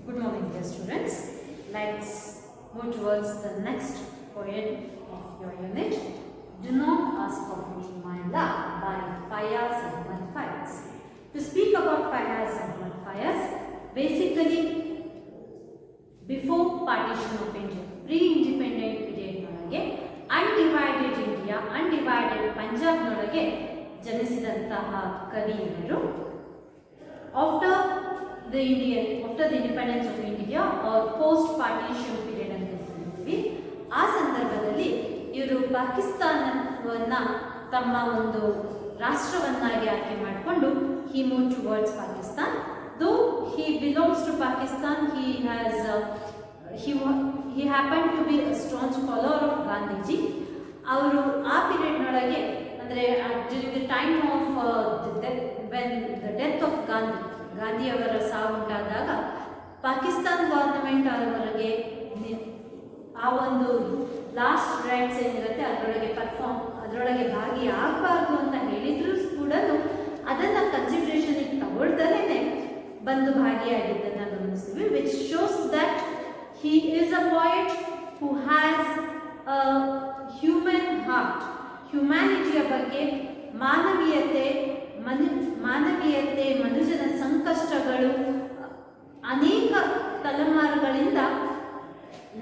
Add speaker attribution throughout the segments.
Speaker 1: Good morning, dear students. Let's move towards the next poem of your unit. Do not ask of me, my love, by Fayaz Ahmad Fayaz. To speak about Fayaz Ahmad Fayaz, basically before partition of India, pre-independent period ನೊಳಗೆ undivided India, undivided Punjab ನೊಳಗೆ ಜನಿಸಿದಂತಹ ಕವಿ ಇವರು. After the independence of India or post partition period ಅಂತ ಹೇಳ್ತೀವಿ, ಆ ಸಂದರ್ಭದಲ್ಲಿ ಇವರು ಪಾಕಿಸ್ತಾನವನ್ನ ತಮ್ಮ ಒಂದು ರಾಷ್ಟ್ರವನ್ನಾಗಿ ಆಯ್ಕೆ ಮಾಡಿಕೊಂಡು he moved towards Pakistan. Though he belongs to Pakistan, he happened to be a staunch follower of Gandhiji. ಅವರು ಆ ಪೀರಿಯಡ್ ನೊಳಗೆ ಅಂದರೆ during the time of when the death of Gandhi ಅವರ ಸಾವುಂಟಾದಾಗ ಪಾಕಿಸ್ತಾನ್ ಗವರ್ನಮೆಂಟ್ ಅವರಿಗೆ ಆ ಒಂದು ಲಾಸ್ಟ್ ರೈಟ್ಸ್ ಏನಿರುತ್ತೆ ಅದರೊಳಗೆ ಭಾಗಿಯಾಗಬಾರ್ದು ಅಂತ ಹೇಳಿದ್ರು ಕೂಡ ಅದನ್ನು ಕನ್ಸಿಡರೇಷನ್ಗೆ ತಗೊಳ್ದಲೇ ಬಂದು ಭಾಗಿಯಾಗಿದ್ದನ್ನು ಗಮನಿಸ್ತೀವಿ. Which shows that he is a poet who has a human heart. ಹ್ಯುಮ್ಯಾನಿಟಿಯ ಬಗ್ಗೆ ಮಾನವೀಯತೆ ಮನುಷ್ಯನ ಸಂಕಷ್ಟಗಳು ಅನೇಕ ತಲೆಮಾರುಗಳಿಂದ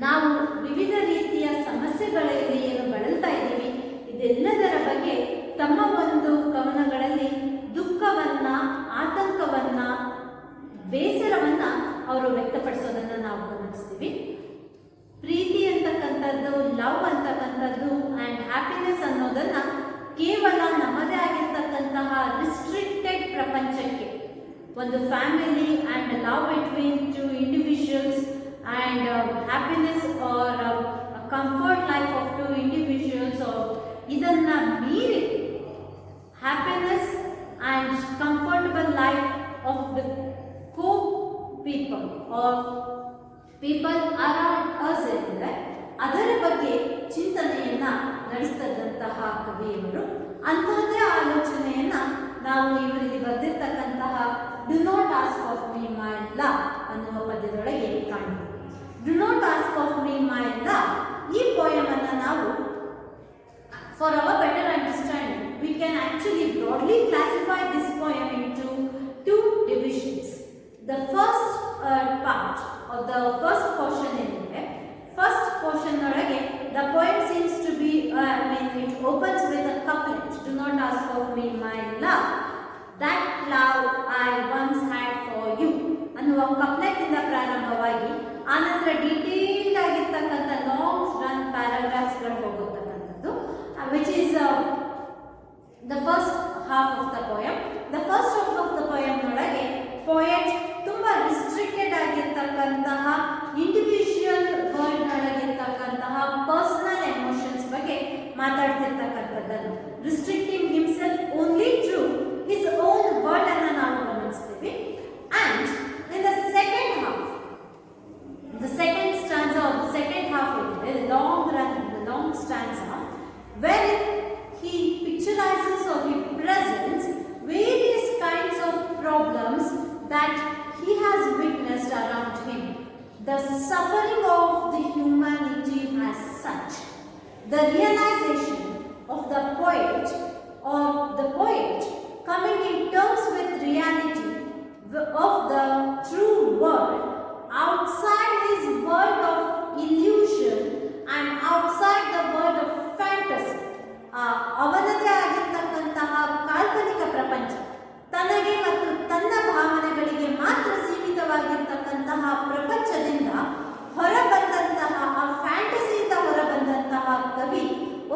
Speaker 1: ನಾವು ವಿವಿಧ ರೀತಿಯ ಸಮಸ್ಯೆಗಳಲ್ಲಿ ಏನು ಬಳಲ್ತಾ ಇದ್ದೀವಿ ಇದೆಲ್ಲದರ ಬಗ್ಗೆ ತಮ್ಮ ಒಂದು ಕವನಗಳಲ್ಲಿ ದುಃಖವನ್ನ, ಆತಂಕವನ್ನ, ಬೇಸರವನ್ನ ಅವರು ವ್ಯಕ್ತಪಡಿಸೋದನ್ನು ನಾವು ಗಮನಿಸ್ತೀವಿ. ಪ್ರೀತಿ ಅಂತಕ್ಕಂಥದ್ದು, ಲವ್ ಅಂತಕ್ಕಂಥದ್ದು ಆ್ಯಂಡ್ ಹ್ಯಾಪಿನೆಸ್ ಅನ್ನೋದನ್ನ ಕೇವಲ ನಮ್ಮದೇ ಆಗಿರ್ತಕ್ಕಂತಹ ರಿಸ್ಟ್ರಿಕ್ಟೆಡ್ ಪ್ರಪಂಚಕ್ಕೆ, ಒಂದು family and love between two individuals and happiness or comfort life of two individuals, ಇದನ್ನ ಮೀರಿ happiness and comfortable life of the co people or people around us ಎಂದರೆ ಅದರ ಬಗ್ಗೆ ಚಿಂತನೆಯನ್ನ ನಡೆಸ್ತಕ್ಕಂತಹ ಕವಿಯವರು. ಅಂತಹದೇ ಆಲೋಚನೆಯನ್ನ ನಾವು ಇವರಿಗೆ ಬರೆದಿರ್ತಕ್ಕಂತಹ do not ask of me my love ಅನ್ನುವ ಪದ್ಯದೊಳಗೆ ಕಾಣ್ತೀವಿ. Do not ask of me my love, ಈ ಪೋಯಮ್ ಅನ್ನ ನಾವು for our better understanding we can actually broadly classify this poem into two divisions. The first part or the first portion ಏನಿದೆ, first portion ಒಳಗೆ the poem seems to be it opens with a couplet. Do not ask of me my love, that love I once had for you ಅನ್ನುವ ಕಪ್ಲೆಟ್ ಇಂದ ಪ್ರಾರಂಭವಾಗಿ ಆನಂತರ detailed ಆಗಿರ್ತಕ್ಕಂಥ long run paragraphs ಗಳು ಹೋಗುತ್ತಕ್ಕಂಥದ್ದು, which is the first half of the poem. The first half of the poem ಒಳಗೆ poet ತುಂಬಾ restricted ಆಗಿರ್ತಕ್ಕಂತಹ individual world ನೊಳಗಿರ್ತಕ್ಕಂತಹ ಪರ್ಸನಲ್ ಎಮೋಷನ್ಸ್ ಬಗ್ಗೆ ಮಾತಾಡ್ತಿರ್ತಕ್ಕಂಥದ್ದನ್ನು, restricting himself only to his own world ಅನ್ನು ನಾವು ಗಮನಿಸ್ತೀವಿ. And in the second half, the second stanza or the second half ಏನಿದೆ, long stanza, where he picturizes or he presents various kinds of problems that he has witnessed around him, the suffering of the humanity as such, the realization of the poet or the poet coming in terms with reality of the true world outside his world of illusion and outside the world of fantasy. ಅವನದೇ ಆಗಿರ್ತಕ್ಕಂತಹ ಕಾಲ್ಪನಿಕ ಪ್ರಪಂಚ, ತನಗೆ ಮತ್ತು ತನ್ನ ಭಾವನೆಗಳಿಗೆ ಮಾತ್ರ ಸೀಮಿತವಾಗಿರ್ತಕ್ಕಂತಹ ಪ್ರಪಂಚದಿಂದ ಹೊರಬಂದಂತಹ, ಆ ಫ್ಯಾಂಟಸಿಯಿಂದ ಹೊರಬಂದಂತಹ ಕವಿ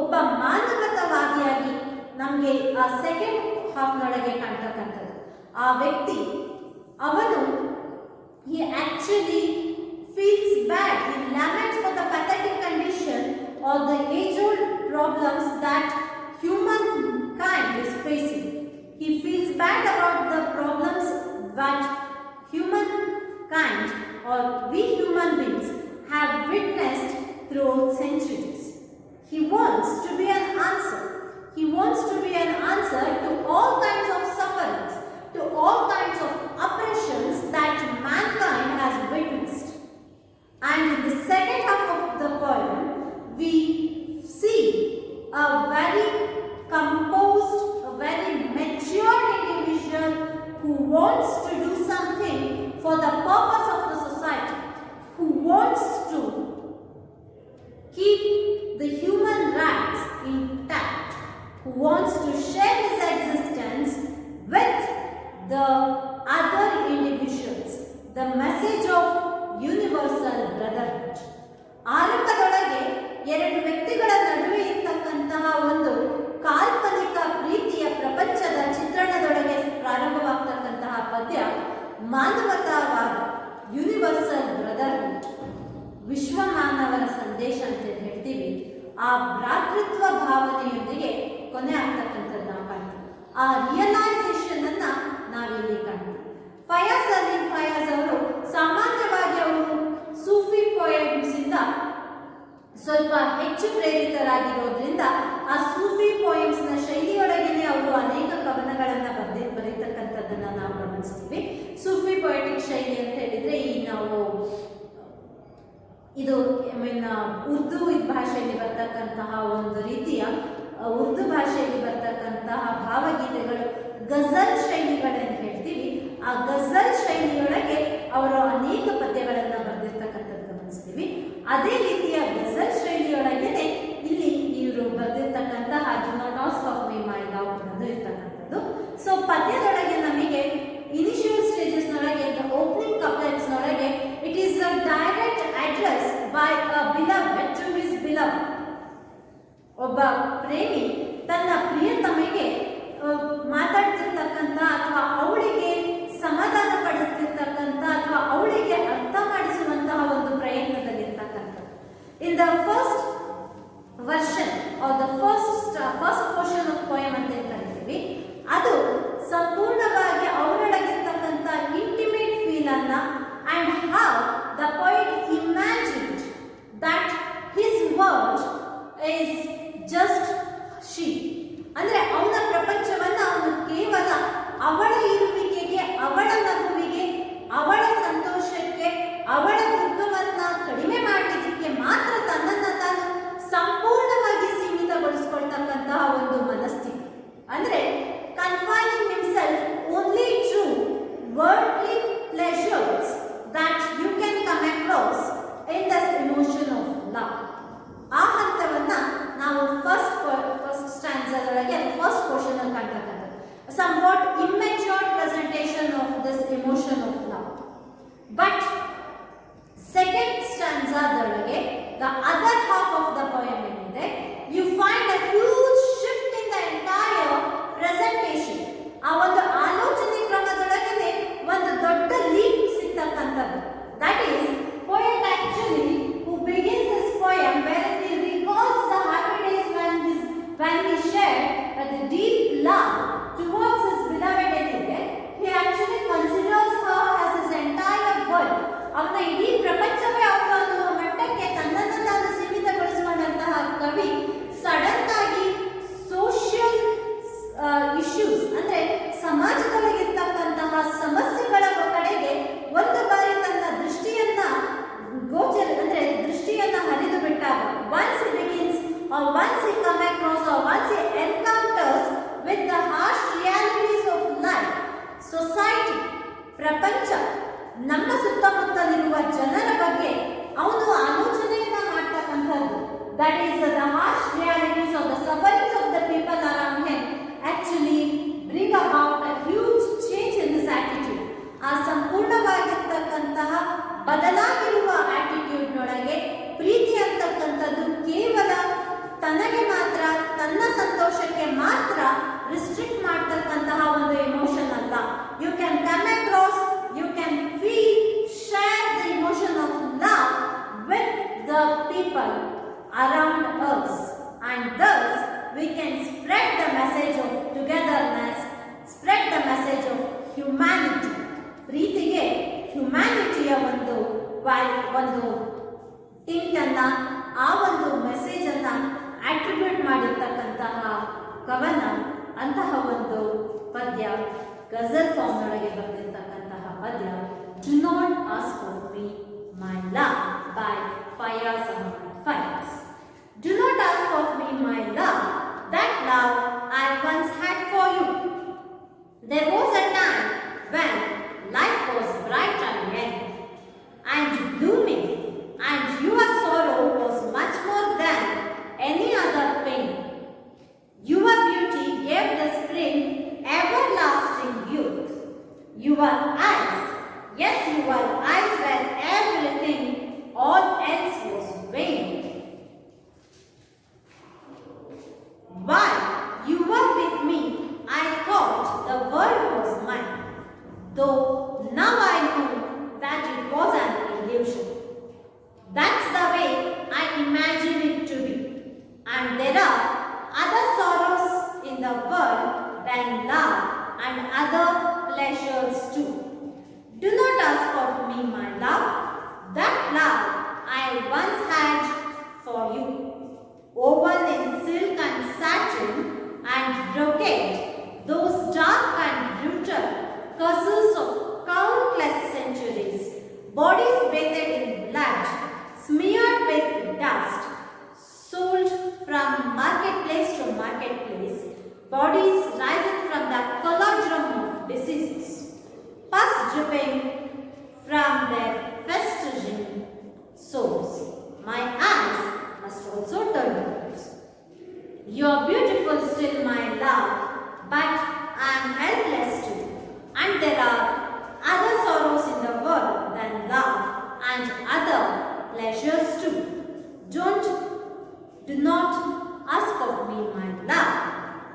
Speaker 1: ಒಬ್ಬ ಮಾನವತಾವಾದಿಯಾಗಿ ನಮಗೆ ಆ ಸೆಕೆಂಡ್ ಹಾಫ್ನೊಳಗೆ ಕಾಣ್ತಕ್ಕಂಥದ್ದು. ಆ ವ್ಯಕ್ತಿ ಅವನು he actually feels bad, he laments for the pathetic condition or the age-old problems that humankind is facing. He feels bad about the problems that humankind or we human beings have witnessed throughout centuries. He wants to be an answer. He wants to be an answer to all kinds of sufferings, to all kinds of oppressions that mankind has witnessed. wants to do something for the purpose of the society, who wants to keep the human rights intact, who wants to share his existence with the other individuals. The message of universal brotherhood. ಆರಂಭದೊಳಗೆ ಎರಡು ವ್ಯಕ್ತಿಗಳ ನಡುವೆ ಇರ್ತಕ್ಕಂತಹ ಒಂದು ಕಾಲ್ಪನಿಕ ಪ್ರೀತಿಯ ಪ್ರಪಂಚದ ಚಿತ್ರಣದೊಳಗೆ ಪ್ರಾರಂಭವಾಗ್ತಕ್ಕಂತಹ ಪದ್ಯ ಮಾನವತಾವಾದ, universal brotherhood, ವಿಶ್ವ ಮಾನವರ ಸಂದೇಶ ಅಂತ ಹೇಳ್ತೀವಿ. ಆ ಭ್ರಾತೃತ್ವ ಭಾವನೆಯೊಂದಿಗೆ ಕೊನೆ ಆಗ್ತಕ್ಕಂಥದ್ದು ನಾವು ಕಾಣ್ತೀವಿ. ಆ ರಿಯಲೈಸೇಷನ್ ಅನ್ನ ನಾವಿಲ್ಲಿ ಕಾಣ್ತೀವಿ. ಫಯಾಜ್ ಅವರು ಸಾಮಾನ್ಯವಾಗಿ ಅವರು ಸೂಫಿ ಪೋಯಮ್ಸ್ ಇಂದ ಸ್ವಲ್ಪ ಹೆಚ್ಚು ಪ್ರೇರಿತರಾಗಿರೋದ್ರಿಂದ ಆ ಸೂಫಿ ಪೋಯಮ್ಸ್ ನ ಶೈಲಿಯೊಳಗೇನೆ ಅವರು ಅನೇಕ ಕವನಗಳನ್ನ ಬರೀತಕ್ಕಂಥದ್ದನ್ನ ನಾವು ಗಮನಿಸ್ತೀವಿ. ಸೂಫಿ ಪೊಯೆಟಿಕ್ ಶೈಲಿ ಅಂತ ಹೇಳಿದ್ರೆ ಇದು ಉರ್ದು ಭಾಷೆಯಲ್ಲಿ ಬರ್ತಕ್ಕಂತಹ ಒಂದು ರೀತಿಯ ಉರ್ದು ಭಾಷೆಯಲ್ಲಿ ಬರ್ತಕ್ಕಂತಹ ಭಾವಗೀತೆಗಳು ಗಜಲ್ ಶೈಲಿಗಳನ್ನು ಹೇಳ್ತೀವಿ. ಆ ಗಜಲ್ ಶೈಲಿಯೊಳಗೆ ಅವರು ಅನೇಕ ಪದ್ಯಗಳನ್ನು ಬರೆದಿರ್ತಕ್ಕಂಥದ್ದು ಗಮನಿಸ್ತೀವಿ. ಅದೇ ರೀತಿಯ ಗಜಲ್ ಶೈಲಿಯೊಳಗೇನೆ ಇಲ್ಲಿ ಇವರು ಬರೆದಿರ್ತಕ್ಕಂತಹ do not ask of me my love ಅನ್ನೋದು ಇರ್ತಕ್ಕಂಥದ್ದು. ಸೊ ಪದ್ಯದೊಳಗೆ ನಮಗೆ ಇನಿಷಿಯಲ್ ಸ್ಟೇಜಸ್ ನೊಳಗೆ ಓಪನಿಂಗ್ ಕಪ್ಲೆಟ್ಸ್ ನೊಳಗೆ it is a direct address by a beloved to his beloved. ಒಬ್ಬ ಪ್ರೇಮಿ ತನ್ನ ಪ್ರಿಯತಮೆಗೆ ಮಾತಾಡ್ತಿರ್ತಕ್ಕಂಥ ಅಥವಾ ಅವಳಿಗೆ ಸಮಾಧಾನ ಪಡಿಸ್ತಿರ್ತಕ್ಕಂಥ ಅಥವಾ ಅವಳಿಗೆ ಅರ್ಥ ಮಾಡಿಸುವಂತಹ ಒಂದು ಪ್ರಯತ್ನದಲ್ಲಿರ್ತಕ್ಕಂಥ. In the first version or the first portion of poem ಅಂತ ಕರಿತೀವಿ, ಅದು ಸಂಪೂರ್ಣವಾಗಿ ಅವರೊಳಗಿರ್ತಕ್ಕಂಥ ಇಂಟಿಮೇಟ್ ಫೀಲ್ ಅನ್ನ and how the poet imagined that his word is just she. ಅಂದ್ರೆ ಅವನ ಪ್ರಪಂಚವನ್ನ ಅವನು ಕೇವಲ ಅವಳ ಇರುವಿಕೆಗೆ, ಅವಳ ನಗುವಿಗೆ, ಅವಳ ಸಂತೋಷಕ್ಕೆ, ಅವಳ ದುಃಖವನ್ನ ಕಡಿಮೆ ಮಾಡಲಿಕ್ಕೆ ಮಾತ್ರ ತನ್ನನ್ನು ತಾನು ಸಂಪೂರ್ಣವಾಗಿ ಸೀಮಿತಗೊಳಿಸಿಕೊಳ್ತಕ್ಕಂತಹ ಒಂದು ಮನಸ್ಥಿತಿ. ಅಂದ್ರೆ confining himself only to worldly pleasures that you can come across in this emotion of love. ಆ ಹಂತವನ್ನ ನಾವು ಫಸ್ಟ್ ಸ್ಟ್ಯಾನ್ಸದೊಳಗೆ ಫಸ್ಟ್ ಪೋರ್ಷನ್ ಅಲ್ಲಿ ಕಾಣ್ತಕ್ಕಂಥದ್ದು. somewhat immature presentation of this emotion of love. But second stanza ದೊಳಗೆ the other half of the poem ಏನಿದೆ, you find a huge shift in the entire presentation. ಆ ಒಂದು ಆಲೋಚನೆ ಕ್ರಮದೊಳಗೆ ಒಂದು ದೊಡ್ಡ leap ಸಿಗ್ತಕ್ಕಂಥದ್ದು. That is, poet actually who begins his poem where he recalls the happy days when he shared the deep love towards his beloved ಏನಿದೆ, he actually considers her as his entire world. ಅವನ ಇಡೀ ಪ್ರಪಂಚವೇ ಅವನು ಅನ್ನುವ ಮಟ್ಟಕ್ಕೆ ತನ್ನನ್ನು ತಾನು ಸೀಮಿತಗೊಳಿಸಿಕೊಂಡಂತಹ ಕವಿ ಸಡನ್ ಆಗಿ ಸೋಷಿಯಲ್ ಇಶ್ಯೂಸ್ ಅಂದ್ರೆ ಸಮಾಜದೊಳಗಿರ್ತಕ್ಕಂತಹ ಸಮಸ್ಯೆಗಳ ಕಡೆಗೆ ಒಂದು ಬಾರಿ ತನ್ನ ದೃಷ್ಟಿಯನ್ನ ಹರಿದು ಬಿಟ್ಟಾಗ, once he begins or once he come across or once he encounters with the harsh realities of life, society, ಪ್ರಪಂಚ, ನಮ್ಮ ಸುತ್ತಮುತ್ತಲಿರುವ ಜನರ ಬಗ್ಗೆ ಅವನು ಆಲೋಚನೆಯನ್ನ ಮಾಡ್ತಕ್ಕಂಥದ್ದು. That is the harsh realities of the sufferings of the people around him actually bring about a huge change in his attitude. ಆ ಸಂಪೂರ್ಣವಾಗಿರ್ತಕ್ಕಂತಹ ಬದಲಾಗಿರುವ attitude ನೊಳಗೆ ಪ್ರೀತಿ ಅಂತಕ್ಕಂಥದ್ದು ಕೇವಲ ತನಗೆ ಮಾತ್ರ, ತನ್ನ ಸಂತೋಷಕ್ಕೆ ಮಾತ್ರ ರಿಸ್ಟ್ರಿಕ್ಟ್ ಮಾಡ್ತಕ್ಕಂತಹ ಒಂದು ಎಮೋಷನ್ ಅಲ್ಲ. You can come across, you can feel, share the emotion of love with the people around us, and thus we can spread the message of togetherness, spread the message of humanity. ಪ್ರೀತಿಗೆ ಹ್ಯುಮ್ಯಾನಿಟಿಯ ಒಂದು ಟಿಂಟನ್ನ, ಆ ಒಂದು message ಅನ್ನ attribute ಮಾಡಿರ್ತಕ್ಕಂತಹ ಕವನ, ಅಂತಹ ಒಂದು ಪದ್ಯ ಗಜಲ್ ಫಾರ್ಮ್ ಒಳಗೆ ಬರೆದಿರ್ತಕ್ಕಂತಹ ಪದ್ಯ do not ask of me my love by Faiz Ahmad Faiz. Do not ask of me my love, that love I once had for you. There was a time when eyes. Yes, your eyes were everything, all else was vain. While you were with me, I thought the world was mine, though now I know that it was an illusion. That's the way I imagine it to be. And there are other sorrows in the world than love and other pleasures too. Do not ask of me, my love, that love I once had for you, woven in silk and satin and brocade, those dark and brutal curses of countless centuries, bodies bathed in blood, smeared with dust, sold from marketplace to marketplace, bodies rising from the cauldron of diseases, pus dripping from their festering sores. My eyes must also turn towards. You are beautiful still, my love, but I am helpless too. And there are other sorrows in the world than love and other pleasures too. Do not ask of me, my love,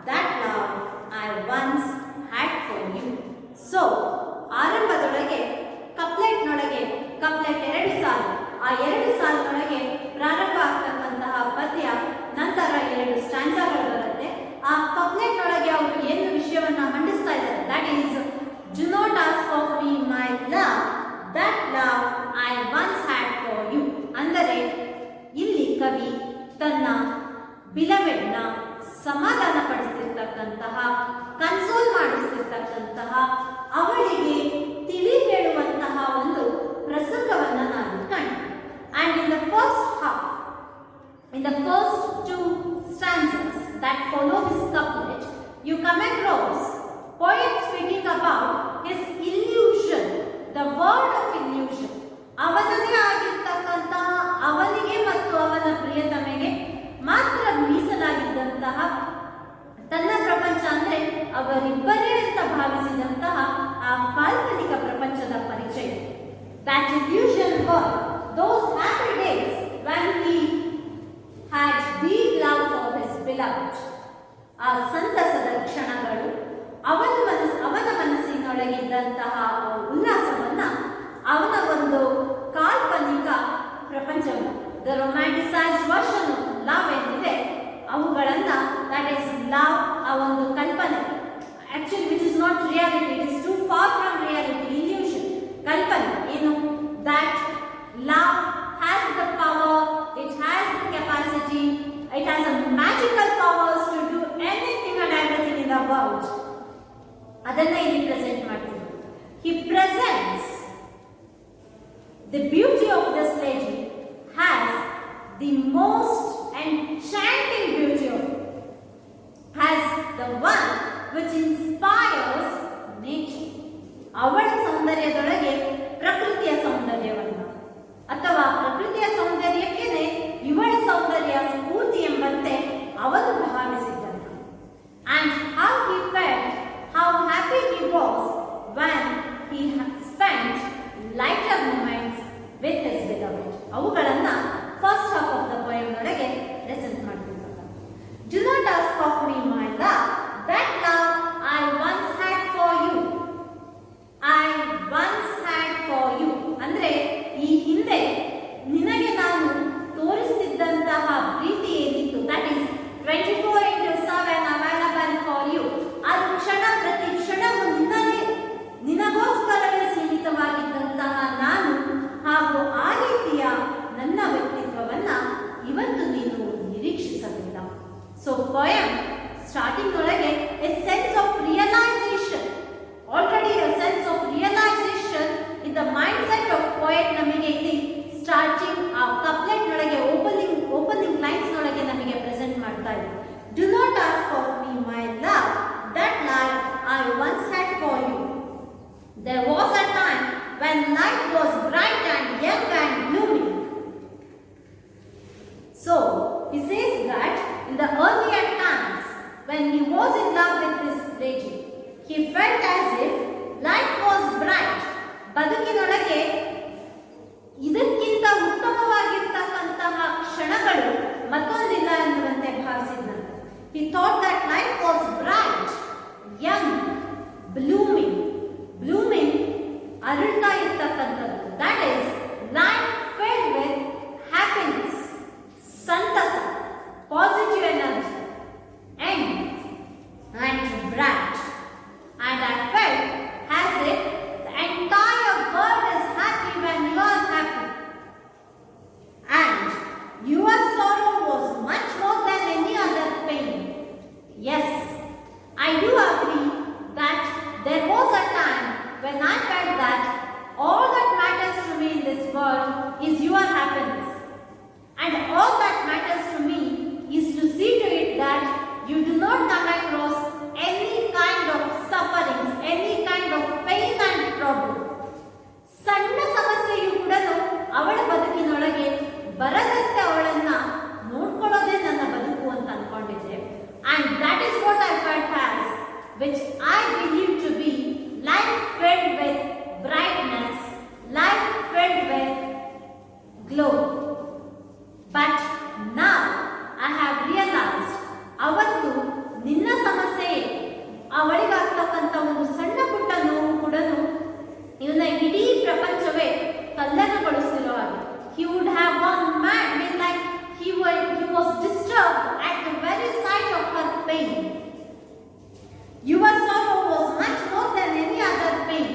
Speaker 1: that love I once had for you. So, ಆರಂಭದೊಳಗೆ ಕಪ್ಲೆಟ್ನೊಳಗೆ ಕಪ್ಲೆಟ್ 2 ಸಾಲು, ಆ 2 ಸಾಲಿನೊಳಗೆ ಪ್ರಾರಂಭ ಆಗ್ತಕ್ಕಂತಹ ಪದ್ಯ, ನಂತರ 2 ಸ್ಟ್ಯಾನ್ಸಾಗಳು ಬರುತ್ತೆ. ಆ ಕಪ್ಲೆಟ್ನೊಳಗೆ ಅವರು ಏನು ವಿಷಯವನ್ನ ಮಂಡಿಸ್ತಾ ಇದ್ದಾರೆ, that is do not ask of me my love, that love I once had for you. ಅಂದರೆ ಇಲ್ಲಿ ಕವಿ ತನ್ನ ಬಿಲವೆಡ್ನ ಸಮಾಧಾನ ಪಡಿಸ್ತಿರ್ತಕ್ಕಂತಹ, ಕನ್ಸೋಲ್ ಮಾಡಿಸ್ತಿರ್ತಕ್ಕಂತಹ, ಅವಳಿಗೆ ತಿಳಿ ಹೇಳುವಂತಹ ಒಂದು ಪ್ರಸಂಗವನ್ನು ನಾನು ಕಂಡೆ. And in the first half, in the first 2 stanzas that follow this couplet, you come across poet speaking about his illusion, the world of illusion. ಅವನದೇ ಆಗಿರ್ತಕ್ಕಂತಹ, ಅವನಿಗೆ ಮತ್ತು ಅವನ ಪ್ರಿಯತಮೆಗೆ ಮಾತ್ರ ಮೀಸಲಾಗಿದ್ದಂತಹ ತನ್ನ ಪ್ರಪಂಚ, ಅಂದರೆ ಅವರಿಬ್ಬರೇ ಅಂತ ಭಾವಿಸಿದಂತಹ ಆ ಕಾಲ್ಪನಿಕ ಪ್ರಪಂಚದ ಪರಿಚಯ. That illusion world, those happy days when he had deep love for his beloved. ಆ ಸಂತಸದ ಕ್ಷಣಗಳು, ಅವನ ಮನಸ್ಸಿನೊಳಗಿದ್ದಂತಹ ಉಲ್ಲಾಸವನ್ನ ಅವನ ಒಂದು ಕಾಲ್ಪನಿಕ ಪ್ರಪಂಚವನ್ನು, the romanticised version of love ಏನಿದೆ, ಅವುಗಳನ್ನು, ದಟ್ ಈಸ್ ಲವ್, ಆ ಒಂದು ಕಲ್ಪನೆ, actually which is not reality, it is too far from reality, illusion, ಕಲ್ಪನೆ ಏನು, that love has the power, it has the capacity, it has a magical powers to do anything and everything in the world. ಅದನ್ನ ಇಲ್ಲಿ present ಮಾಡ್ತೀವಿ. He presents the beauty of this lady has the most enchanting beauty of it, has the one which inspires nature. ಅವಳ ಸೌಂದರ್ಯದೊಳಗೆ ಪ್ರಕೃತಿಯ ಸೌಂದರ್ಯವನ್ನು, ಅಥವಾ ಪ್ರಕೃತಿಯ ಸೌಂದರ್ಯಕ್ಕೇನೆ ಇವಳ ಸೌಂದರ್ಯ ಸ್ಫೂರ್ತಿ ಎಂಬಂತೆ ಅವನು ಭಾವಿಸಿದ್ದನು. And how he felt, how happy he was when he spent lighter moments with his beloved. ಅವುಗಳನ್ನು first half of the poem ನೊಳಗೆ ಪ್ರೆಸೆಂಟ್ ಮಾಡ್ತಿರ್ತಾರೆ. Do not ask of me my love, that love I once had for you. I once had for you ಅಂದ್ರೆ ಈ ಹಿಂದೆ ನಿನಗೆ ನಾನು ತೋರಿಸ್ತಿದ್ದಂತಹ ಪ್ರೀತಿ ಏನಿತ್ತು, that is 24/7 available for you. ಅದು ಕ್ಷಣ ಪ್ರತಿ ಕ್ಷಣವೂ ನಿನಗೋಸ್ಕರವೇ ಸೀಮಿತವಾಗಿದ್ದಂತಹ ನಾನು, ಹಾಗೂ ಆ ರೀತಿಯ ನನ್ನ ವ್ಯಕ್ತಿತ್ವವನ್ನು ಇವತ್ತು ನೀನು ನಿರೀಕ್ಷಿಸಲಿಲ್ಲ. ಸೊ ಪೋಯಮ್ ಸ್ಟಾರ್ಟಿಂಗ್ ಒಳಗೆ a sense of realisation, already a sense of realisation in the mind set of poet ನಮಗೆ ಇಲ್ಲಿ ಸ್ಟಾರ್ಟಿಂಗ್ ಆ ಕಪ್ಲೆಟ್ ನೊಳಗೆ ಓಪನಿಂಗ್ ಲೈನ್ಸ್ ನೊಳಗೆ ನಮಗೆ ಪ್ರೆಸೆಂಟ್ ಮಾಡ್ತಾ ಇದೆ. Do not ask of me my love, that love I once had for you. There was a time when life was bright and young and blooming. So, he says that in the earlier times when he was in love with this lady, he felt as if life was bright. ಬದುಕಿನೊಳಗೆ ಇದಕ್ಕಿಂತ ಉತ್ತಮವಾಗಿರ್ತಕ್ಕಂತಹ ಕ್ಷಣಗಳು ಮತ್ತೊಂದಿಲ್ಲ ಎನ್ನುವಂತೆ ಭಾವಿಸಿದ್ದಂತೆ. He thought that life was bright, young, blooming. Blooming ಅರಳ್ತಾ ಇರ್ತಕ್ಕಂಥದ್ದು. That is, life filled with happiness, ಸಂತಸ, positive energy, and bright. And I felt as if the entire world is happy when you are happy. And your sorrow was much more than any other pain. Yes, I do agree that there was a time when I felt that all that matters to me in this world is your happiness. And all that matters to me is to see to it that you do not come across any kind of sufferings, any kind of pain and problem. ಸಣ್ಣ ಸಮಸ್ಯೆಯು ಕೂಡ ಅವಳ ಬದುಕಿನೊಳಗೆ ಬರದಂತೆ ಅವಳನ್ನ ನೋಡ್ಕೊಳ್ಳೋದೇ ನನ್ನ ಬದುಕು ಅಂತ ಅನ್ಕೊಂಡಿದ್ದೆ. And that is what I felt as, which I believe to be life filled with brightness, life filled with glow. But now I have realized, ಅವತ್ತು ನಿನ್ನ ಸಮಸ್ಯೆ ಅವಳಿಗಾಗ್ತಕ್ಕಂಥ ಒಂದು ಸಣ್ಣ ಪುಟ್ಟ ನೋವು ಕೂಡ ಇವನ್ನ ಇಡೀ ಪ್ರಪಂಚವೇ ತಲ್ಲಣಗೊಳಿಸ್ತಿರೋ ಹಾಗೆ. He would have gone mad, been like he was disturbed at the very sight of her pain. Your sorrow was much more than any other pain.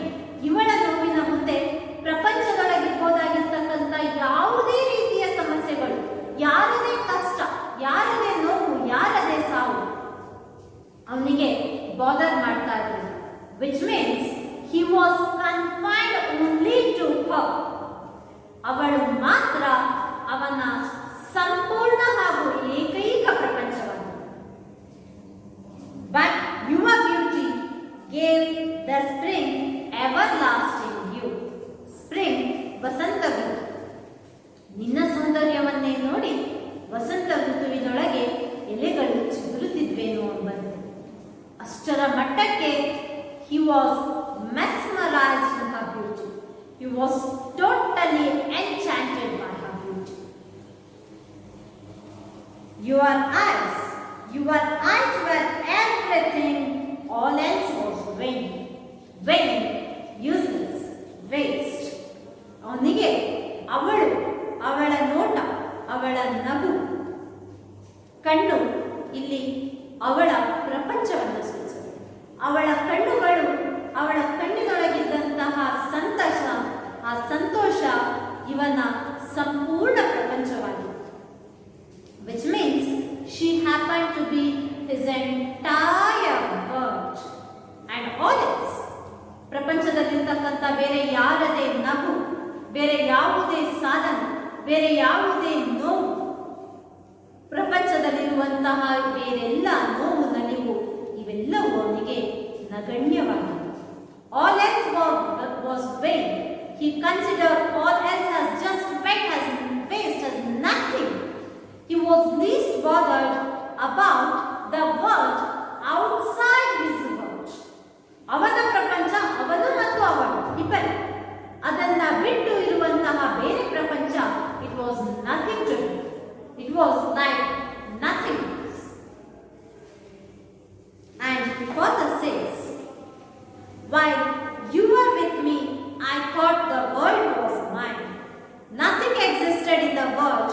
Speaker 1: ಇವಳ ನೋವಿನ ಮುಂದೆ ಪ್ರಪಂಚದೊಳಗಿರ್ಬೋದಾಗಿರ್ತಕ್ಕಂಥ ಯಾವುದೇ ರೀತಿಯ ಸಮಸ್ಯೆಗಳು, ಯಾರದೇ ಕಷ್ಟ, ಯಾರದೇ ನೋವು, ಯಾರದೇ ಸಾವು ಅವನಿಗೆ ಬಾದರ್ ಮಾಡ್ತಾ ಇರಲಿಲ್ಲ. Which means he was confined only to her. ಅವಳು ಮಾತ್ರ ಅವನ ಸಂಪೂರ್ಣ ಹಾಗೂ ಏಕೈಕ ಪ್ರಪಂಚವಾಗಿದೆ. But your beauty gave the spring everlasting youth. Spring ವಸಂತ ಋತು. ನಿನ್ನ ಸೌಂದರ್ಯವನ್ನೇ ನೋಡಿ ವಸಂತ ಋತುವಿನೊಳಗೆ ಎಲೆಗಳು ಚಿಗುರುತ್ತಿದ್ವೇನೋ ಎಂಬಂತೆ. ಅಷ್ಟರ ಮಟ್ಟಕ್ಕೆ he was mesmerized in her beauty. He was totally enchanted by her beauty. Your eyes were everything, all else was vain, useless, waste. ಅವನಿಗೆ ಅವಳ ನೋಟ, ಅವಳ ನಗು, ಕಣ್ಣು ಇಲ್ಲಿ ಅವಳ ಪ್ರಪಂಚವನ್ನು ಸೂಚಿಸುತ್ತೆ. ಅವಳ ಕಣ್ಣುಗಳು, ಅವಳ ಕಣ್ಣಿನೊಳಗಿದ್ದಂತಹ ಆ ಸಂತೋಷ ಇವನ ಸಂಪೂರ್ಣ ಪ್ರಪಂಚವಾಗಿದೆ. Which means she happened to be his entire world and all else. ಪ್ರಪಂಚದಲ್ಲಿರ್ತಕ್ಕಂಥ ಬೇರೆ ಯಾರದೇ ನಗು, ಬೇರೆ ಯಾವುದೇ ಸಾಧನೆ, ಬೇರೆ ಯಾವುದೇ ನೋವು, ಪ್ರಪಂಚದಲ್ಲಿರುವಂತಹ ಬೇರೆಲ್ಲ ನೋವು, ನಲಿವು ಇವೆಲ್ಲವೂ ಅವನಿಗೆ ನಗಣ್ಯವಾಗಿದೆ. All else was vain. He considered all else as just waste, as nothing. He was least bothered about the world outside his world. ಅವನ ಪ್ರಪಂಚ, ಅವನು ಮತ್ತು ಅವಳು ಇಬ್ಬರು, ಅದನ್ನ ಬಿಟ್ಟು ಇರುವಂತಹ ಬೇರೆ ಪ್ರಪಂಚ, it was nothing to him. It was like nothing. And the Father says, while you were with me, I thought the world was mine. Nothing existed in the world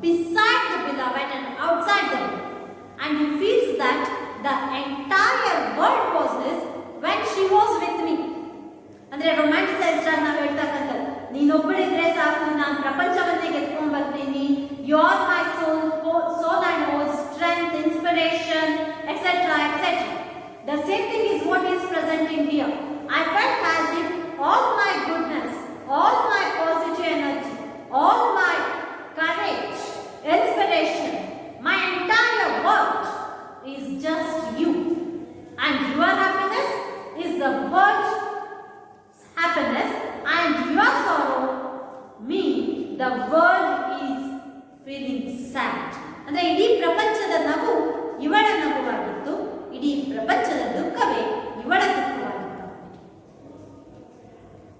Speaker 1: beside the beloved and outside the world. And he feels that the entire world was his when she was with me. ಅಂದ್ರೆ ರೊಮ್ಯಾಂಟಿಸೈಸ್ಡ್ ಆಗಿ ನಾವು ಹೇಳ್ತಕ್ಕಂಥದ್ದು, ನೀನೊಬ್ಬಳಿದ್ರೆ ಸಾಕು, ನಾನು ಪ್ರಪಂಚವನ್ನೇ ಗೆದ್ಕೊಂಡ್ ಬರ್ತೀನಿ, you are my soul and whole, strength, inspiration, etcetera etcetera. The same thing is what is present in here. I felt as if all my goodness, all my positive energy, all my courage, inspiration, my entire world is just you. And your happiness is the world's happiness, and your sorrow, me, the world is feeling sad. ಅಂದ್ರೆ ಇಡೀ ಪ್ರಪಂಚದ ನಗು ಇವಳ ನಗುವಾಗಿತ್ತು, ಇಡೀ ಪ್ರಪಂಚದ ದುಃಖವೇ ಇವಳ ದುಃಖವಾಗಿತ್ತು.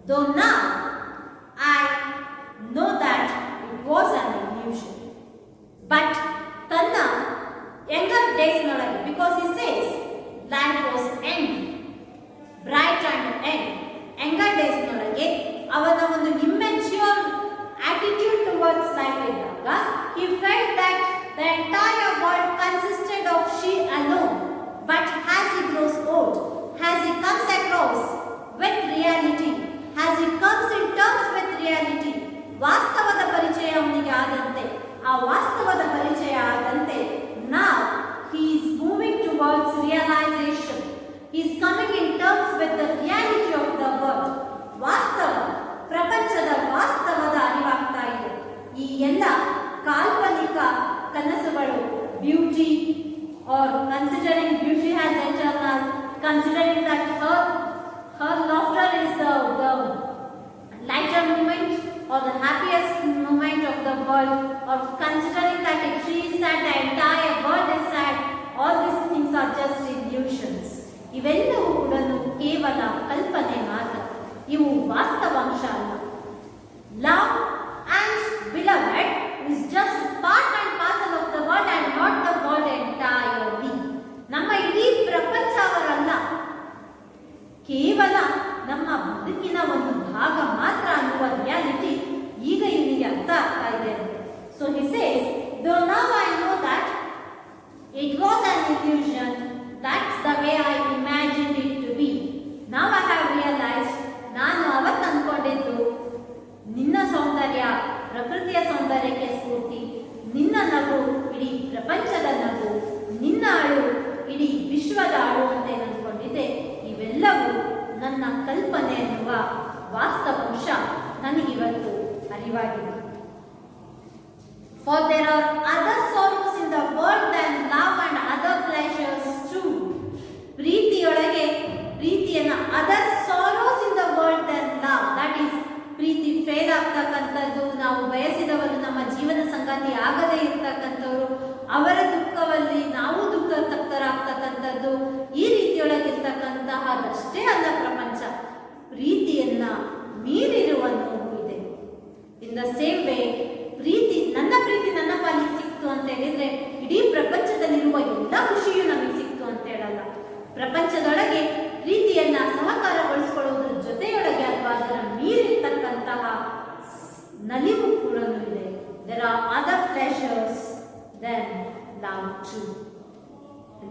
Speaker 1: though now I know that it was an illusion. But ತನ್ನ younger days ನೊಳಗೆ, because he says life was young, bright and young, younger days ನೊಳಗೆ ಅವನ ಒಂದು immature attitude towards life ಇದ್ದಾಗ he felt that the entire world consisted of she alone. But as he grows old, as he comes across with reality, as he comes in terms with reality, ವಾಸ್ತವದ ಪರಿಚಯ ಅವನಿಗೆ ಆದಂತೆ, ಆ ವಾಸ್ತವದ ಪರಿಚಯ ಆದಂತೆ now he is moving towards realization. He is coming in terms with the reality of the world. ವಾಸ್ತವ, ಪ್ರಪಂಚದ ವಾಸ್ತವದ ಅರಿವಾಗ್ತಾ ಇದೆ. ಈ ಎಲ್ಲ ಕಾಲ್ಪನಿಕ ಕನಸುಗಳು, beauty or considering beauty as eternal, considering that her laughter is the lighter moment or the happiest moment of the world, or considering that if she is sad, the entire world is sad, all these things are just illusions. ಇವೆಲ್ಲವೂ ಕೂಡ ಕೇವಲ ಕಲ್ಪನೆ ಮಾತ್ರ, ಇವು ವಾಸ್ತವಾಂಶ ಅಲ್ಲ. Love and beloved is just part and parcel of the world and not the world entirely. ನಮ್ಮ ಇಡೀ ಪ್ರಪಂಚ ಅವರಲ್ಲ, ಕೇವಲ ನಮ್ಮ ಬದುಕಿನ ಒಂದು ಭಾಗ ಮಾತ್ರ ಅನ್ನುವ ರಿಯಾಲಿಟಿ ಈಗ ಇವನಿಗೆ ಅರ್ಥ ಆಗ್ತಾ ಇದೆ. So he says, though now I know that it was an illusion, that's the way I imagined it to be. Now I have realized, ನಾನು ಅವತ್ತು ಅಂದ್ಕೊಂಡಿದ್ದು ನಿನ್ನ ಸೌಂದರ್ಯ ಪ್ರಕೃತಿಯ ಸೌಂದರ್ಯಕ್ಕೆ ಸ್ಫೂರ್ತಿ, ನಿನ್ನ ನಗು ಇಡೀ ಪ್ರಪಂಚದ ನಗು, ನಿನ್ನ ಅಳು ಇಡೀ ವಿಶ್ವದ ಅಳು ಅಂತ ಅಂದ್ಕೊಂಡಿದ್ದೆ. ಇವೆಲ್ಲವೂ ನನ್ನ ಕಲ್ಪನೆ ಎನ್ನುವ ವಾಸ್ತವಾಂಶ ನನಗಿವತ್ತು ಅರಿವಾಗಿದೆ. For there are other sorrows in the world than love and other pleasures too. ಪ್ರೀತಿಯೊಳಗೆ ಪ್ರೀತಿಯನ್ನ other sorrows in the world than love, that is ಪ್ರೀತಿ ಫೇಲ್ ಆಗ್ತಕ್ಕಂಥದ್ದು, ನಾವು ಬಯಸಿದವರು ನಮ್ಮ ಜೀವನ ಸಂಗಾತಿ ಆಗದೇ ಇರ್ತಕ್ಕಂಥವ್ರು, ಅವರ ದುಃಖದಲ್ಲಿ ನಾವು ದುಃಖ ತಪ್ತರಾಗ್ತಕ್ಕಂಥದ್ದು, ಈ ರೀತಿಯೊಳಗಿರ್ತಕ್ಕಂತಹದಷ್ಟೇ ಅಲ್ಲ ಪ್ರಪಂಚ, ಪ್ರೀತಿಯನ್ನ ಮೀರಿರುವ ನೋವು ಇದೆ. ಇನ್ ದ ಸೇಮ್ ವೇ ಪ್ರೀತಿ ನನ್ನ ಪಾಲಿಗೆ ಸಿಕ್ತು ಅಂತ ಹೇಳಿದ್ರೆ ಇಡೀ ಪ್ರಪಂಚದಲ್ಲಿರುವ ಎಲ್ಲ ಖುಷಿಯು ನಮಗೆ ಸಿಕ್ತು ಅಂತ ಹೇಳಲ್ಲ. ಪ್ರಪಂಚದೊಳಗೆ ಪ್ರೀತಿಯನ್ನ ಸಹಕಾರಗೊಳಿಸಿಕೊಳ್ಳುವುದರ ಜೊತೆಯೊಳಗೆ ಅಥವಾ ಅದರ ಮೀರಿರ್ತಕ್ಕಂತಹ ನಲಿವು ಕೂಡ ಇದೆ. There are other pleasures than love too.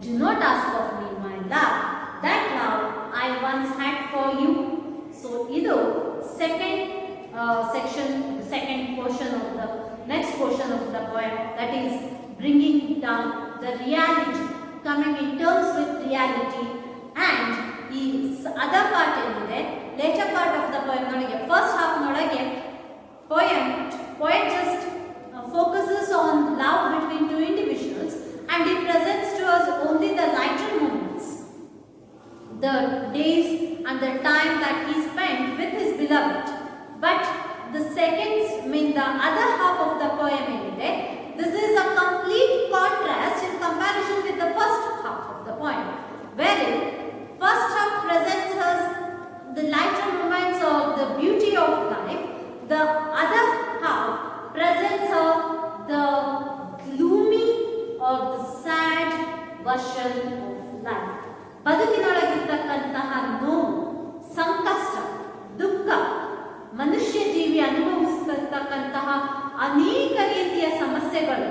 Speaker 1: Do not ask of me my love, that love I once had for you. So ಇದು second section, the second portion of the next portion of the poem, that is bringing down the reality, coming in terms with reality. And ಈ other part ಏನಿದೆ, later part of the poem ನೊಳಗೆ first half ನೊಳಗೆ poet just focuses on love between two individuals and he presents to us only the lighter moments, the days and the time that he spent with his beloved. But the the other half of the poem ಏನಿದೆ, this is a complete contrast in comparison with the first half of the poem, wherein first half presents us the lighter moments of the beauty of life, the other half presents her the gloomy or the sad version of life. ಬದುಕಿನೊಳಗಿರ್ತಕ್ಕಂತಹ ನೋವು, ಸಂಕಷ್ಟ, ದುಃಖ, ಮನುಷ್ಯ ಜೀವಿ ಅನುಭವಿಸತಕ್ಕಂತಹ ಅನೇಕ ರೀತಿಯ ಸಮಸ್ಯೆಗಳು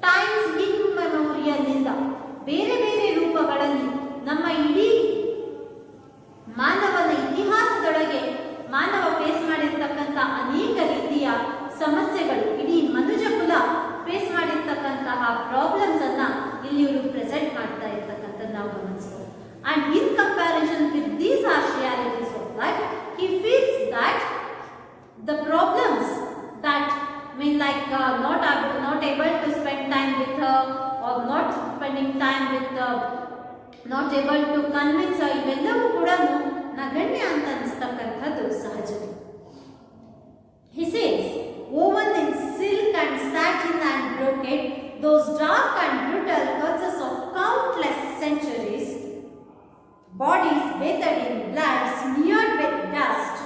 Speaker 1: times ಇಮ್ಮೆಮೋರಿಯಲ್ನಿಂದ ಬೇರೆ ಬೇರೆ ರೂಪಗಳಲ್ಲಿ ನಮ್ಮ ಇಡೀ ಮಾನವನ ಇತಿಹಾಸದೊಳಗೆ ಮಾನವ ಫೇಸ್ ಮಾಡಿರ್ತಕ್ಕಂಥ ಅನೇಕ ರೀತಿಯ ಸಮಸ್ಯೆಗಳು, ಇಡೀ ಮನುಜ ಕುಲ ಫೇಸ್ ಮಾಡಿರ್ತಕ್ಕಂತಹ ಪ್ರಾಬ್ಲಮ್ಸ್ ಅನ್ನ ಇಲ್ಲಿ ಇವರು ಪ್ರೆಸೆಂಟ್ ಮಾಡ್ತಾ ಇರ್ತಕ್ಕಂಥದ್ದು ನಾವು ಗಮನಿಸಬಹುದು. And in comparison with these harsh realities of life, he feels that the problems that mean like not able to spend time with her, or not spending time with her, not able to convince her, ಇವೆಲ್ಲವೂ ಕೂಡ ನಗಣ್ಯ ಅಂತ ಅನಿಸ್ತಕ್ಕಂಥದ್ದು ಸಹಜವೇ. He says, woven in silk and satin and brocade, those dark and brutal curses of countless centuries, bodies bathed in blood, smeared with dust,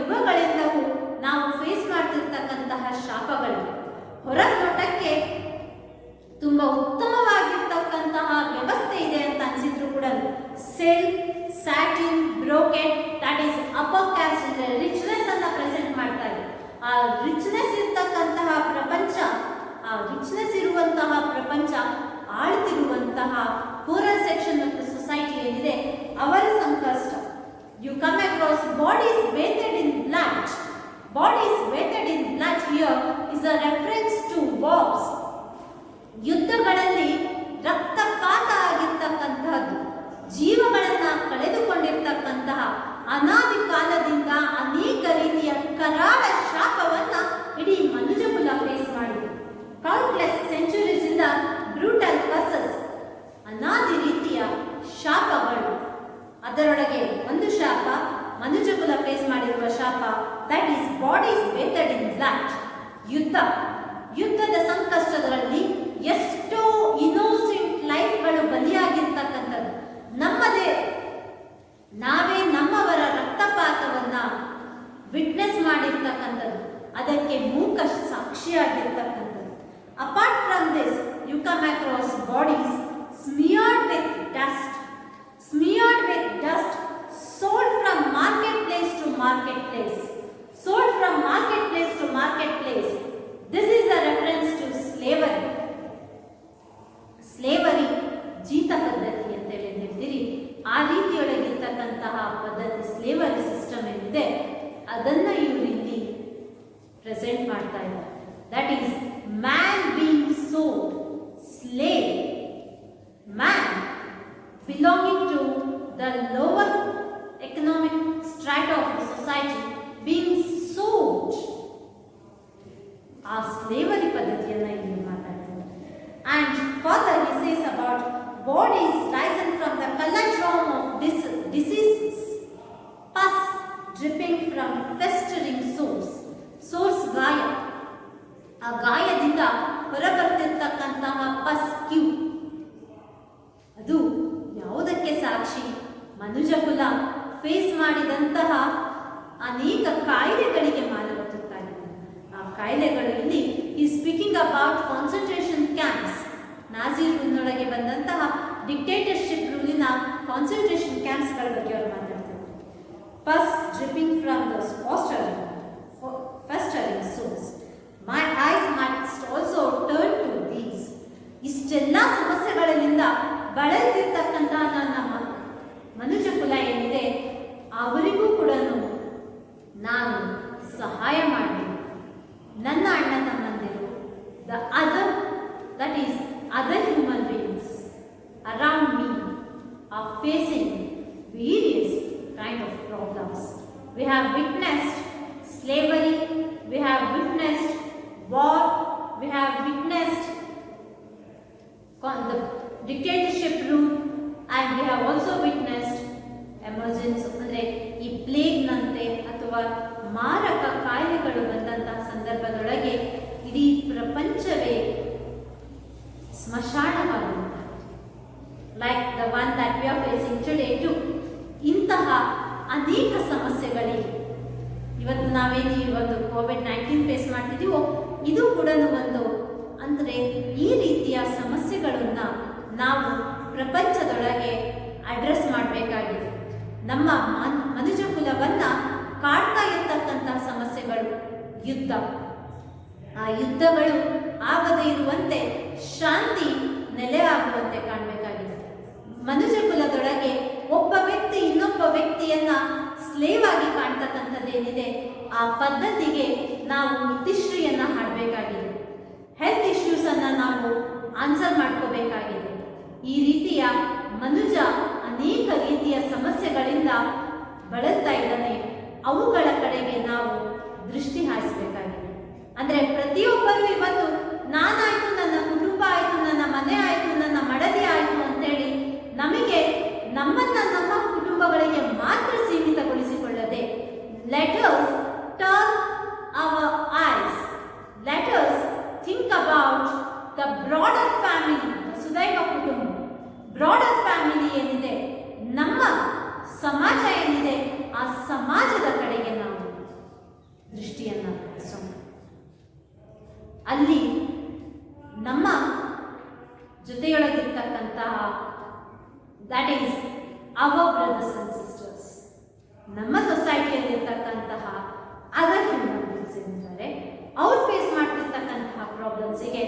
Speaker 1: ಯುಗಗಳಿಂದಲೂ ನಾವು face ಮಾಡ್ತಿರ್ತಕ್ಕಂತಹ ಶಾಪಗಳು. ಹೊರ ನೋಟಕ್ಕೆ ತುಂಬ ಉತ್ತಮವಾಗಿರ್ತಕ್ಕಂತಹ ವ್ಯವಸ್ಥೆ ಇದೆ ಅಂತ ಅನಿಸಿದ್ರು ಕೂಡ silk, satin, brocade, that is upper caste richness ಅನ್ನ present ಮಾಡ್ತಾ ಇದೆ. ಆ ರಿಚ್ನೆಸ್ ಇರ್ತಕ್ಕಂತಹ ಪ್ರಪಂಚ, ಆ ರಿಚ್ನೆಸ್ ಇರುವಂತಹ ಪ್ರಪಂಚ ಆಳ್ತಿರುವಂತಹ poorer section of the society ಏನಿದೆ ಅವರ ಸಂಕಷ್ಟ. You come across bodies weighted in blood. Bodies weighted in blood here is a reference to wars. ಯುದ್ಧಗಳಲ್ಲಿ ರಕ್ತಪಾತ ಆಗಿರ್ತಕ್ಕಂತಹದ್ದು, ಜೀವಗಳನ್ನ ಕಳೆದುಕೊಂಡಿರ್ತಕ್ಕಂತಹ ಅನಾದಿ ಕಾಲದಿಂದ ಅನೇಕ ರೀತಿಯ ಕರಾಳ ಶಾಪವನ್ನ ಇಡೀ ಮನುಜಕುಲ ಫೇಸ್ ಮಾಡಿದೆ. ಕೌಂಟ್ಲೆಸ್ ಸೆಂಚುರೀಸ್ ಇಂದ ಬ್ರೂಟಲ್ ಕರ್ಸಸ್, ಅನಾದಿ ರೀತಿಯ ಶಾಪಗಳು. ಅದರೊಳಗೆ ಒಂದು ಶಾಪ ಮನುಜಕುಲ ಫೇಸ್ ಮಾಡಿರುವ ಶಾಪ, that is bodies weighted in blood. ಯುದ್ಧದ ಸಂಕಷ್ಟಗಳಲ್ಲಿ ಎಷ್ಟೋ ಇನ್ನೋಸೆಂಟ್ ಲೈಫ್ಗಳು ಬಲಿಯಾಗಿರ್ತಕ್ಕಂಥದ್ದು, ನಾವೇ ನಮ್ಮವರ ರಕ್ತಪಾತವನ್ನ ವಿಟ್ನೆಸ್ ಮಾಡಿರ್ತಕ್ಕಂಥದ್ದು, ಅದಕ್ಕೆ ಮೂಕ ಸಾಕ್ಷಿಯಾಗಿರ್ತಕ್ಕಂಥದ್ದು. Apart from this you come across bodies smeared with dust, sold from marketplace to marketplace, sold from marketplace to marketplace. This is a reference to slavery. Slavery ಜೀತ ಪದ್ಧತಿ ಅಂತ ಹೇಳ್ತೀರಿ, ಆ ರೀತಿಯೊಳಗಿರ್ತಕ್ಕಂತಹ ಪದ್ಧತಿ, ಸ್ಲೇವರಿ ಸಿಸ್ಟಮ್ ಏನಿದೆ ಅದನ್ನ ಇವರು ಇಲ್ಲಿ ಪ್ರೆಸೆಂಟ್ ಮಾಡ್ತಾ ಇದ್ದಾರೆ. That is man being sold, slave, man belonging to the lower economic strata of the society being sold. ಆ ಸ್ಲೇವರಿ ಪದ್ಧತಿಯನ್ನ ಇಲ್ಲಿ ಮಾತಾಡ್ತಾರೆ. And further he says about bodies risen from the cauldron of diseases, pus dripping from festering sores. Sores ಗಾಯ, ಆ ಗಾಯದಿಂದ ಹೊರಬರ್ತಿರ್ತಕ್ಕಂತಹ ಪಸ್, Q, ಅದು ಯಾವುದಕ್ಕೆ ಸಾಕ್ಷಿ? ಮನುಜಕುಲ face ಮಾಡಿದಂತಹ ಅನೇಕ ಕಾಯಿಲೆಗಳಿಗೆ ಮಾನವ ತುತ್ತಾಗಿದೆ. ಆ ಕಾಯಿಲೆಗಳು ಇಲ್ಲಿ ಈ speaking about concentration camps, Nazi ರೂಲ್ನೊಳಗೆ ಬಂದಂತಹ ಡಿಕ್ಟೇಟರ್ಶಿಪ್ ರೂಲಿನ ಕಾನ್ಸಂಟ್ರೇಷನ್ ಕ್ಯಾಂಪ್ಸ್ಗಳ ಬಗ್ಗೆ ಅವರು ಮಾತಾಡ್ತಾರೆ. Pus dripping from those festering sores. My eyes must also turn to these. ಇಷ್ಟೆಲ್ಲ ಸಮಸ್ಯೆಗಳಿಂದ ಬಳಲ್ತಿರ್ತಕ್ಕಂತಹ ನನ್ನ ಮನುಜಕುಲ ಏನಿದೆ ಅವರಿಗೂ ಕೂಡ ನಾನು ಸಹಾಯ ಮಾಡಿ, ನನ್ನ ಅಣ್ಣ ತಮ್ಮಂದಿರು, that is other human beings around me are facing various kind of problems. We have witnessed slavery, we have witnessed war, we have witnessed the dictatorship rule, and we have also witnessed emergence ಅಂದರೆ ಈ plague ನಂತೆ ಅಥವಾ ಮಾರಕ ಕಾಯಿಲೆಗಳು ಬಂದಂತಹ ಸಂದರ್ಭದೊಳಗೆ ಇಡೀ ಪ್ರಪಂಚವೇ ಸ್ಮಶಾನವಾಗುವಂತಹ, like the one that we are facing today too. ಇಂತಹ ಅನೇಕ ಸಮಸ್ಯೆಗಳಿಗೆ ಇವತ್ತು ನಾವೇನು ಈ ಒಂದು ಕೋವಿಡ್-19 ಫೇಸ್ ಮಾಡ್ತಿದ್ದೀವೋ ಇದು ಕೂಡ ಒಂದು ಅಂದರೆ ಈ ರೀತಿಯ ಸಮಸ್ಯೆಗಳನ್ನು ನಾವು ಪ್ರಪಂಚದೊಳಗೆ ಅಡ್ರೆಸ್ ಮಾಡಬೇಕಾಗಿದೆ. ನಮ್ಮ ಮನುಜಕುಲವನ್ನು ಕಾಡ್ತಾ ಇರ್ತಕ್ಕಂತಹ ಸಮಸ್ಯೆಗಳು ಯುದ್ಧ, ಆ ಯುದ್ಧಗಳು ಆಗದೇ ಇರುವಂತೆ ಶಾಂತಿ ನೆಲೆ ಆಗುವಂತೆ ಕಾಣಬೇಕಾಗಿದೆ. ಮನುಜಕುಲದೊಳಗೆ ಒಬ್ಬ ವ್ಯಕ್ತಿ ಇನ್ನೊಬ್ಬ ವ್ಯಕ್ತಿಯನ್ನ ಸ್ಲೇವ್ ಆಗಿ ಕಾಣ್ತಕ್ಕಂಥದ್ದೇನಿದೆ ಆ ಪದ್ಧತಿಗೆ ನಾವು ಇತಿಶ್ರೀಯನ್ನ ಹಾಡಬೇಕಾಗಿದೆ. ಹೆಲ್ತ್ ಇಶ್ಯೂಸ್ ಅನ್ನ ನಾವು ಆನ್ಸರ್ ಮಾಡ್ಕೋಬೇಕಾಗಿದೆ. ಈ ರೀತಿಯ ಮನುಜ ಅನೇಕ ರೀತಿಯ ಸಮಸ್ಯೆಗಳಿಂದ ಬಳಲ್ತಾ ಇದ್ದಾನೆ, ಅವುಗಳ ಕಡೆಗೆ ನಾವು ದೃಷ್ಟಿ ಹಾಯಿಸಬೇಕಾಗಿದೆ. ಅಂದರೆ ಪ್ರತಿಯೊಬ್ಬರು ಇವತ್ತು ನಾನಾಯ್ತು, ನನ್ನ ಕುಟುಂಬ ಆಯಿತು, ನನ್ನ ಮನೆ ಆಯಿತು, ನನ್ನ ಮಡದಿ ಆಯಿತು ಅಂತೇಳಿ ನಮಗೆ ನಮ್ಮನ್ನ ನಮ್ಮ ಕುಟುಂಬಗಳಿಗೆ ಮಾತ್ರ ಸೀಮಿತಗೊಳಿಸಿಕೊಳ್ಳದೆ, let us turn our eyes, let us think about the broader family, ಸುದೈವ ಕುಟುಂಬ, ಬ್ರಾಡರ್ ಫ್ಯಾಮಿಲಿ ಏನಿದೆ, ನಮ್ಮ ಸಮಾಜ ಏನಿದೆ, ಆ ಸಮಾಜದ ಕಡೆಗೆ ನಾವು ದೃಷ್ಟಿಯನ್ನು ಬೆಳೆಸೋಣ. ಅಲ್ಲಿ ನಮ್ಮ ಜೊತೆಯೊಳಗಿರ್ತಕ್ಕಂತಹ that is our brothers and sisters, ನಮ್ಮ ಸೊಸೈಟಿಯಲ್ಲಿರ್ತಕ್ಕಂತಹ ಅದರ್ ಹ್ಯೂಮನ್ ಬೀಯಿಂಗ್ಸ್ ಏನಿದ್ದಾರೆ ಅವ್ರು ಫೇಸ್ ಮಾಡ್ತಿರ್ತಕ್ಕಂತಹ ಪ್ರಾಬ್ಲಮ್ಸಿಗೆ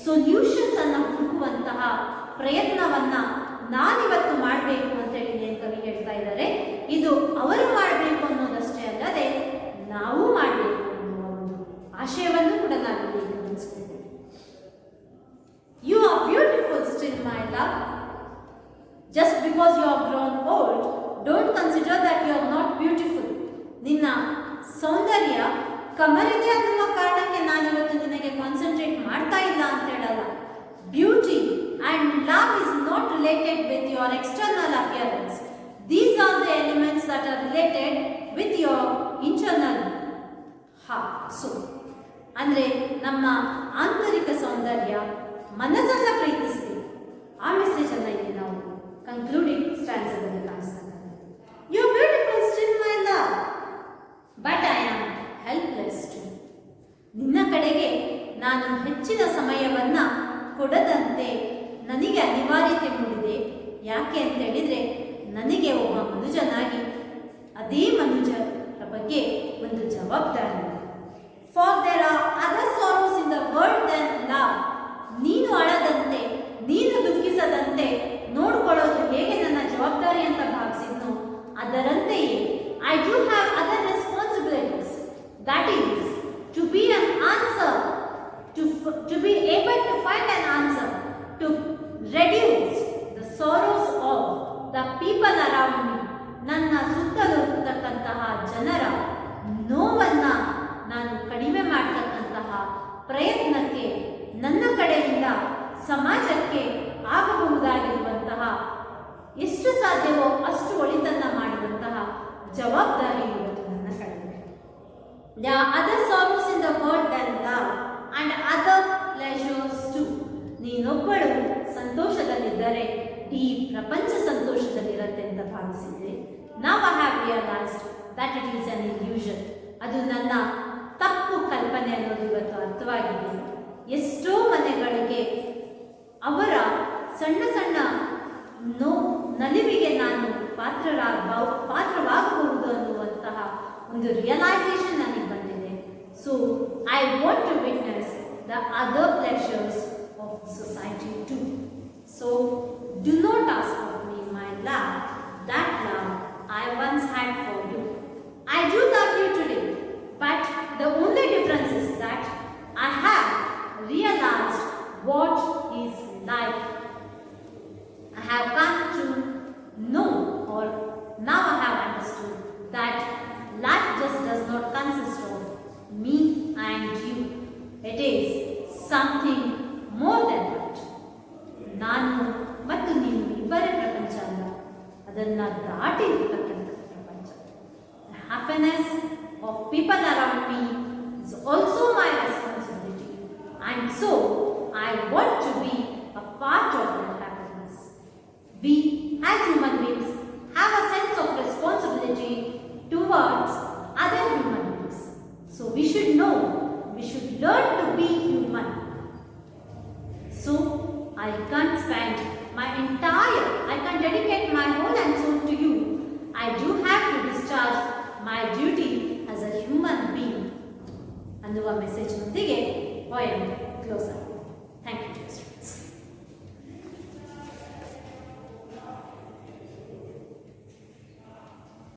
Speaker 1: ಸೊಲ್ಯೂಷನ್ಸ್ ಅನ್ನು ಹುಡುಕುವಂತಹ ಪ್ರಯತ್ನವನ್ನ ನಾನಿವತ್ತು ಮಾಡಬೇಕು ಅಂತೇಳಿ ಕವಿ ಹೇಳ್ತಾ ಇದ್ದಾರೆ. ಇದು ಅವರು ಮಾಡಬೇಕು ಅನ್ನೋದಷ್ಟೇ ಅಲ್ಲದೆ ನಾವು ಮಾಡಬೇಕು ಅನ್ನುವ ಒಂದು ಆಶಯವನ್ನು ಕೂಡ ನಾವಿಲ್ಲಿ ಗಮನಿಸ್ತೀವಿ. You are beautiful still my love. Just because you are grown old, don't consider that you are not beautiful. ನಿನ್ನ ಸೌಂದರ್ಯ ಕಮರಿದೆ ಅನ್ನುವ ಕಾರಣಕ್ಕೆ ನಾನಿವತ್ತು ನಿನಗೆ ಕಾನ್ಸಂಟ್ರೇಟ್ ಮಾಡ್ತಾ ಇಲ್ಲ ಅಂತ ಹೇಳಲ್ಲ. Beauty and love is not related with your external appearance. These are the elements that are related with your internal heart. So, ಅಂದ್ರೆ ನಮ್ಮ ಆಂತರಿಕ ಸೌಂದರ್ಯ ಮನಸ್ಸನ್ನ ಪ್ರೀತಿಸ್ತೀವಿ. ಆ ಮೆಸೇಜ್ ಅನ್ನ ಇಲ್ಲಿ ನಾವು ಕನ್ಕ್ಲೂಡಿಂಗ್ ಸ್ಟ್ಯಾನ್ಸದಲ್ಲಿ ಕಾಣಿಸ್ತಾರೆ. You are beautiful still my love, but I am helpless too. ನಿನ್ನ ಕಡೆಗೆ ನಾನು ಹೆಚ್ಚಿನ ಸಮಯವನ್ನ ಕೊಡದಂತೆ ನನಗೆ ಅನಿವಾರ್ಯತೆ ಮೂಡಿದೆ. ಯಾಕೆ ಅಂತ ಹೇಳಿದ್ರೆ ನನಗೆ ಒಬ್ಬ ಮನುಜನಾಗಿ ಅದೇ ಮನುಜರ ಬಗ್ಗೆ ಒಂದು ಜವಾಬ್ದಾರಿ ಇದೆ. For there are other sorrows in the world than love. ನೀನು ಅಳದಂತೆ, ನೀನು ದುಃಖಿಸದಂತೆ ನೋಡ್ಕೊಳ್ಳೋದು ಹೇಗೆ ನನ್ನ ಜವಾಬ್ದಾರಿ ಅಂತ ಭಾವಿಸಿದ್ನು, ಅದರಂತೆಯೇ I do have other responsibilities. That is to be an answer, to be able to find an answer, to reduce the sorrows of the people around me. ನನ್ನ ಸುತ್ತಲೂ ಇರತಕ್ಕಂತಹ ಜನರ ನೋವನ್ನ ನಾನು ಕಡಿಮೆ ಮಾಡತಕ್ಕಂತಹ ಪ್ರಯತ್ನಕ್ಕೆ ನನ್ನ ಕಡೆಯಿಂದ ಸಮಾಜಕ್ಕೆ ಆಗಬಹುದಾಗಿರುವಂತಹ ಎಷ್ಟು ಸಾಧ್ಯವೋ ಅಷ್ಟು ಒಳಿತನ್ನ ಮಾಡುವಂತಹ ಜವಾಬ್ದಾರಿ ಇವತ್ತು ನನ್ನ ಕಡೆಗೆ. There are other sorrows in the world than love and other pleasures too. ನೀನೊಬ್ಬಳು ಸಂತೋಷದಲ್ಲಿದ್ದರೆ ಈ ಪ್ರಪಂಚ ಸಂತೋಷದಲ್ಲಿರುತ್ತೆ ಅಂತ ಭಾವಿಸಿದ್ದೆ. Now I have realized that it is an illusion. ಅದು ನನ್ನ ತಪ್ಪು ಕಲ್ಪನೆ ಅನ್ನೋದು ಇವತ್ತು ಅರ್ಥವಾಗಿದೆ. ಎಷ್ಟೋ ಮನೆಗಳಿಗೆ ಅವರ ಸಣ್ಣ ಸಣ್ಣ ನಲಿವಿಗೆ ನಾನು ಪಾತ್ರವಾಗಬಹುದು ಅನ್ನುವಂತಹ ಒಂದು ರಿಯಲೈಸೇಷನ್ ನನಗೆ ಬಂದಿದೆ. So I want to witness the other pleasures of society too. So do not ask of me my love, that love I once had for you. I do love you today, but the only difference is that I have realized what is life. I have come to know, or now I have understood, that life just does not consist of me and you. It is something more than that. ನಾನು ಮತ್ತು ನೀವು ಇಬ್ಬರೇ ಪ್ರಪಂಚ ಅಲ್ಲ, ಅದನ್ನು ದಾಟಿ ಇರತಕ್ಕಂಥ ಪ್ರಪಂಚ. The happiness of people around me is also my responsibility, and so I want to be a part of that happiness. We as human beings